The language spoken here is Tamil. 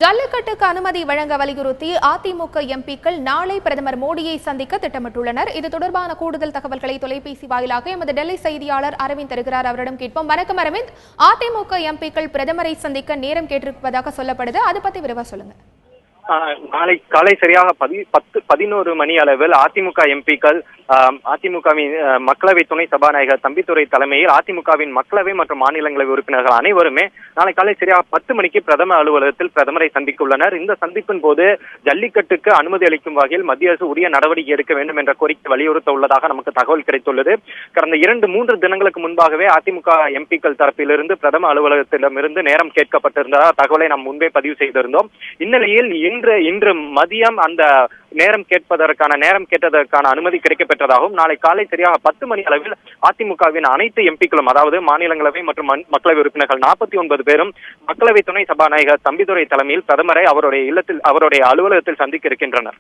ஜல்லிக்கட்டுக்கு அனுமதி வழங்க வலியுறுத்தி அதிமுக எம்பிக்கள் நாளை பிரதமர் மோடியை சந்திக்க திட்டமிட்டுள்ளனர். இது தொடர்பான கூடுதல் தகவல்களை தொலைபேசி வாயிலாக எமது டெல்லி செய்தியாளர் அரவிந்த் தருகிறார். அவரிடம் கேட்போம். வணக்கம் அரவிந்த். அதிமுக எம்பிக்கள் பிரதமரை சந்திக்க நேரம் கேட்டிருப்பதாக சொல்லப்படுது. அது பத்தி விரிவா சொல்லுங்க. நாளை காலை சரியாக 11 மணி அளவில் அதிமுக எம்பிக்கள் அதிமுகவின் மக்களவை துணை சபாநாயகர் தம்பிதுரை தலைமையில் அதிமுகவின் மக்களவை மற்றும் மாநிலங்களவை உறுப்பினர்கள் அனைவருமே நாளை காலை சரியாக 10 மணிக்கு பிரதமர் அலுவலகத்தில் பிரதமரை சந்திக்க உள்ளனர். இந்த சந்திப்பின் போது ஜல்லிக்கட்டுக்கு அனுமதி அளிக்கும் வகையில் மத்திய அரசு உரிய நடவடிக்கை எடுக்க வேண்டும் என்ற கோரிக்கை வலியுறுத்த உள்ளதாக நமக்கு தகவல் கிடைத்துள்ளது. கடந்த 2-3 தினங்களுக்கு முன்பாகவே அதிமுக எம்பிக்கள் தரப்பிலிருந்து பிரதமர் அலுவலகத்திடமிருந்து நேரம் கேட்கப்பட்டிருந்ததாக தகவலை நாம் முன்பே பதிவு செய்திருந்தோம். இந்நிலையில் இன்று மதியம் அந்த நேரம் கேட்டதற்கான அனுமதி கிடைக்கப்பெற்றதாகவும் நாளை காலை சரியாக 10 மணி அளவில் அதிமுகவின் அனைத்து எம்பிக்களும், அதாவது மாநிலங்களவை மற்றும் மக்களவை உறுப்பினர்கள் 49 பேரும் மக்களவை துணை சபாநாயகர் தம்பிதுரை தலைமையில் பிரதமரை அவருடைய அலுவலகத்தில் சந்திக்க இருக்கின்றனர்.